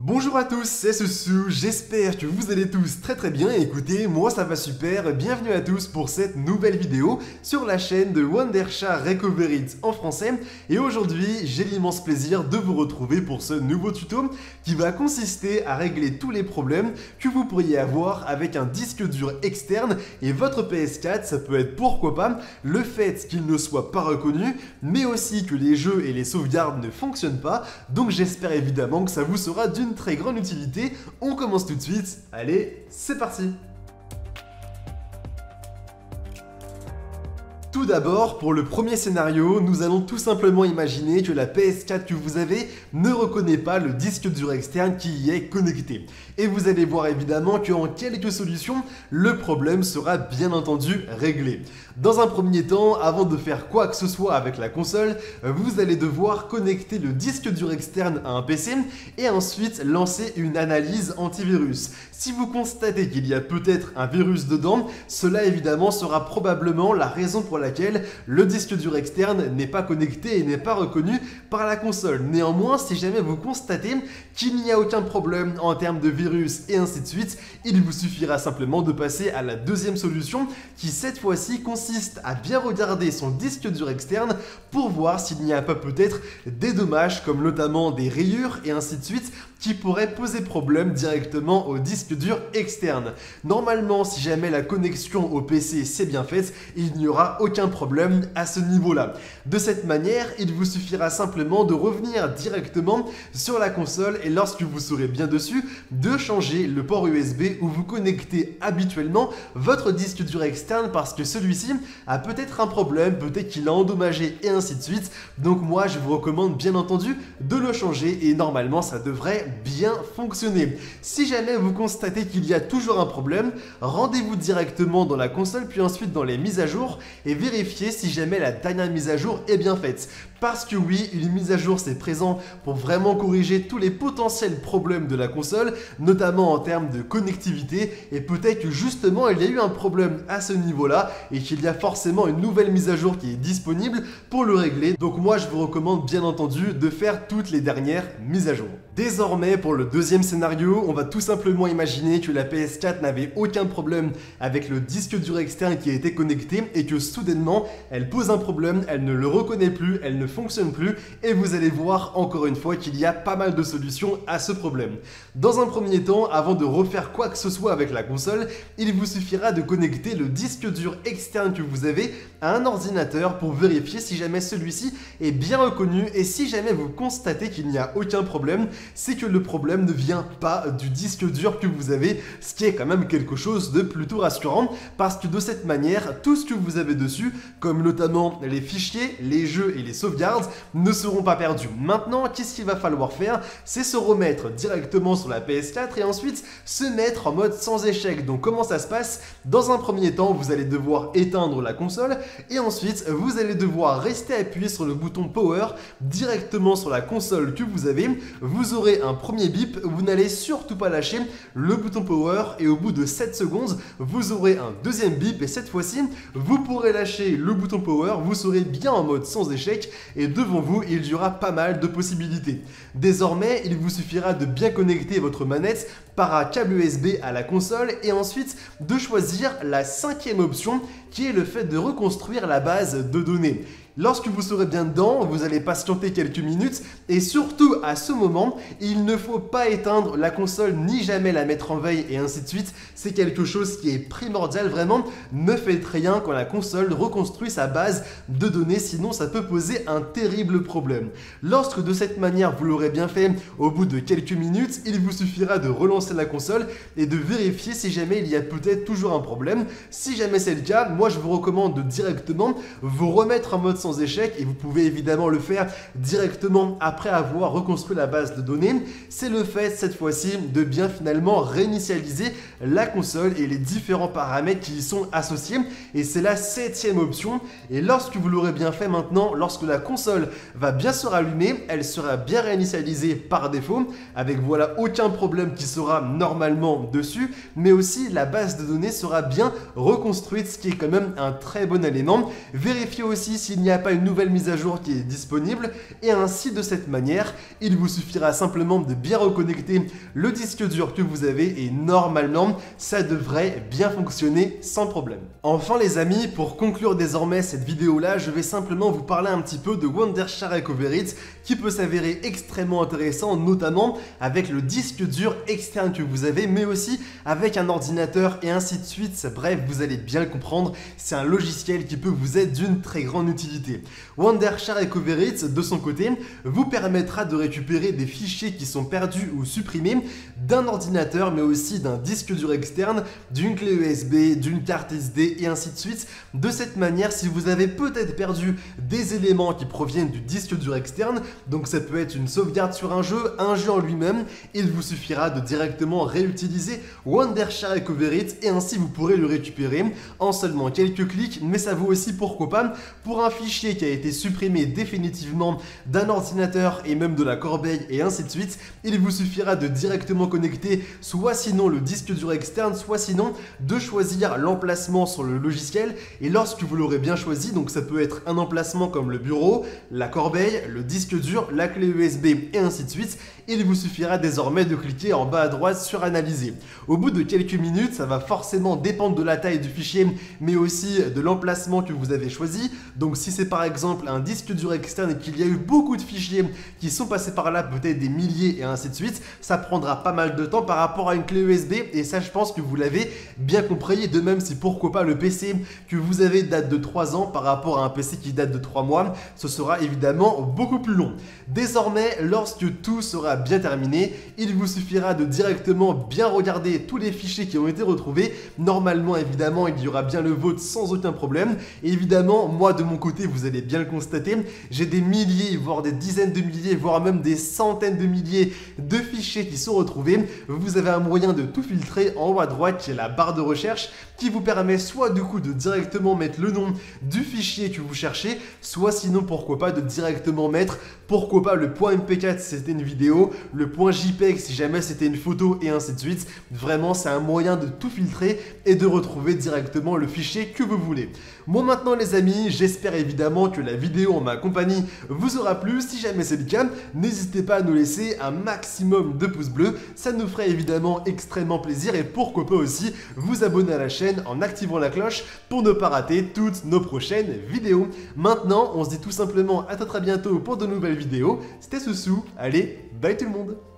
Bonjour à tous, c'est Soussou, j'espère que vous allez tous très bien. Écoutez, moi ça va super, bienvenue à tous pour cette nouvelle vidéo sur la chaîne de Wondershare Recover It en français. Et aujourd'hui, j'ai l'immense plaisir de vous retrouver pour ce nouveau tuto qui va consister à régler tous les problèmes que vous pourriez avoir avec un disque dur externe et votre PS4. Ça peut être pourquoi pas le fait qu'il ne soit pas reconnu, mais aussi que les jeux et les sauvegardes ne fonctionnent pas. Donc j'espère évidemment que ça vous sera d'une très grande utilité. On commence tout de suite. Allez, c'est parti! Tout d'abord, pour le premier scénario, nous allons tout simplement imaginer que la PS4 que vous avez ne reconnaît pas le disque dur externe qui y est connecté. Et vous allez voir évidemment qu'en quelques solutions, le problème sera bien entendu réglé. Dans un premier temps, avant de faire quoi que ce soit avec la console, vous allez devoir connecter le disque dur externe à un PC et ensuite lancer une analyse antivirus. Si vous constatez qu'il y a peut-être un virus dedans, cela évidemment sera probablement la raison pour laquelle le disque dur externe n'est pas connecté et n'est pas reconnu par la console. Néanmoins, si jamais vous constatez qu'il n'y a aucun problème en termes de virus et ainsi de suite, il vous suffira simplement de passer à la deuxième solution qui cette fois-ci consiste à bien regarder son disque dur externe pour voir s'il n'y a pas peut-être des dommages comme notamment des rayures et ainsi de suite qui pourraient poser problème directement au disque dur externe. Normalement, si jamais la connexion au PC s'est bien faite, il n'y aura aucun problème à ce niveau-là. De cette manière, il vous suffira simplement de revenir directement sur la console et lorsque vous serez bien dessus, de changer le port USB où vous connectez habituellement votre disque dur externe parce que celui-ci a peut-être un problème, peut-être qu'il a endommagé et ainsi de suite. Donc moi, je vous recommande bien entendu de le changer et normalement, ça devrait bien fonctionner. Si jamais vous constatez qu'il y a toujours un problème, rendez-vous directement dans la console puis ensuite dans les mises à jour et vérifiez si jamais la dernière mise à jour est bien faite. Parce que oui, une mise à jour c'est présent pour vraiment corriger tous les potentiels problèmes de la console, notamment en termes de connectivité, et peut-être que justement il y a eu un problème à ce niveau-là et qu'il y a forcément une nouvelle mise à jour qui est disponible pour le régler. Donc moi je vous recommande bien entendu de faire toutes les dernières mises à jour. Désormais pour le deuxième scénario, on va tout simplement imaginer que la PS4 n'avait aucun problème avec le disque dur externe qui a été connecté et que soudainement elle pose un problème, elle ne le reconnaît plus, elle ne fonctionne plus et vous allez voir encore une fois qu'il y a pas mal de solutions à ce problème. Dans un premier temps, avant de refaire quoi que ce soit avec la console, il vous suffira de connecter le disque dur externe que vous avez à un ordinateur pour vérifier si jamais celui-ci est bien reconnu et si jamais vous constatez qu'il n'y a aucun problème, c'est que le problème ne vient pas du disque dur que vous avez, ce qui est quand même quelque chose de plutôt rassurant parce que de cette manière, tout ce que vous avez dessus, comme notamment les fichiers, les jeux et les sauvegardes, ne seront pas perdus. Maintenant, qu'est-ce qu'il va falloir faire? C'est se remettre directement sur la PS4 et ensuite se mettre en mode sans échec. Donc comment ça se passe? Dans un premier temps, vous allez devoir éteindre la console et ensuite vous allez devoir rester appuyé sur le bouton Power directement sur la console que vous avez. Vous aurez un premier bip, vous n'allez surtout pas lâcher le bouton Power et au bout de 7 secondes, vous aurez un deuxième bip et cette fois-ci, vous pourrez lâcher le bouton Power, vous serez bien en mode sans échec et devant vous, il y aura pas mal de possibilités. Désormais, il vous suffira de bien connecter votre manette par un câble USB à la console et ensuite de choisir la cinquième option qui est le fait de reconstruire la base de données. Lorsque vous serez bien dedans, vous allez patienter quelques minutes et surtout à ce moment, il ne faut pas éteindre la console ni jamais la mettre en veille et ainsi de suite. C'est quelque chose qui est primordial, vraiment. Ne faites rien quand la console reconstruit sa base de données, sinon ça peut poser un terrible problème. Lorsque de cette manière vous l'aurez bien fait, au bout de quelques minutes, il vous suffira de relancer la console et de vérifier si jamais il y a peut-être toujours un problème. Si jamais c'est le cas, moi je vous recommande de directement vous remettre en mode sans échec et vous pouvez évidemment le faire directement après avoir reconstruit la base de données. C'est le fait cette fois-ci de bien finalement réinitialiser la console et les différents paramètres qui y sont associés et c'est la septième option et lorsque vous l'aurez bien fait maintenant, lorsque la console va bien se rallumer, elle sera bien réinitialisée par défaut avec voilà aucun problème qui sera normalement dessus mais aussi la base de données sera bien reconstruite, ce qui est quand même un très bon élément. Vérifiez aussi s'il n'y a a pas une nouvelle mise à jour qui est disponible, et ainsi de cette manière, il vous suffira simplement de bien reconnecter le disque dur que vous avez et normalement, ça devrait bien fonctionner sans problème. Enfin les amis, pour conclure désormais cette vidéo là, je vais simplement vous parler un petit peu de Wondershare Recover It qui peut s'avérer extrêmement intéressant, notamment avec le disque dur externe que vous avez, mais aussi avec un ordinateur et ainsi de suite. Bref, vous allez bien le comprendre, c'est un logiciel qui peut vous être d'une très grande utilité. Wondershare Recover It, de son côté, vous permettra de récupérer des fichiers qui sont perdus ou supprimés d'un ordinateur, mais aussi d'un disque dur externe, d'une clé USB, d'une carte SD et ainsi de suite. De cette manière, si vous avez peut-être perdu des éléments qui proviennent du disque dur externe, donc ça peut être une sauvegarde sur un jeu en lui-même, il vous suffira de directement réutiliser Wondershare Recover It et ainsi vous pourrez le récupérer en seulement quelques clics, mais ça vaut aussi pourquoi pas pour un fichier qui a été supprimé définitivement d'un ordinateur et même de la corbeille et ainsi de suite, il vous suffira de directement connecter soit sinon le disque dur externe, soit sinon de choisir l'emplacement sur le logiciel et lorsque vous l'aurez bien choisi, donc ça peut être un emplacement comme le bureau, la corbeille, le disque dur, la clé USB et ainsi de suite, il vous suffira désormais de cliquer en bas à droite sur analyser. Au bout de quelques minutes, ça va forcément dépendre de la taille du fichier mais aussi de l'emplacement que vous avez choisi. Donc si c'est par exemple un disque dur externe et qu'il y a eu beaucoup de fichiers qui sont passés par là, peut-être des milliers et ainsi de suite, ça prendra pas mal de temps par rapport à une clé USB et ça je pense que vous l'avez bien compris. De même si pourquoi pas le PC que vous avez date de 3 ans par rapport à un PC qui date de 3 mois, ce sera évidemment beaucoup plus long. Désormais, lorsque tout sera bien terminé, il vous suffira de directement bien regarder tous les fichiers qui ont été retrouvés. Normalement, évidemment, il y aura bien le vôtre sans aucun problème. Et évidemment, moi de mon côté, vous allez bien le constater, j'ai des milliers, voire des dizaines de milliers, voire même des centaines de milliers de fichiers qui sont retrouvés. Vous avez un moyen de tout filtrer en haut à droite qui est la barre de recherche qui vous permet soit du coup de directement mettre le nom du fichier que vous cherchez, soit sinon pourquoi pas de directement mettre pourquoi pas le .mp4 si c'était une vidéo, le .jpeg si jamais c'était une photo et ainsi de suite. Vraiment c'est un moyen de tout filtrer et de retrouver directement le fichier que vous voulez. Moi maintenant les amis, j'espère évidemment que la vidéo en ma compagnie vous aura plu. Si jamais c'est le cas, n'hésitez pas à nous laisser un maximum de pouces bleus, ça nous ferait évidemment extrêmement plaisir et pourquoi pas aussi vous abonner à la chaîne en activant la cloche pour ne pas rater toutes nos prochaines vidéos. Maintenant, on se dit tout simplement à très bientôt pour de nouvelles vidéos. C'était Soussou, allez, bye tout le monde!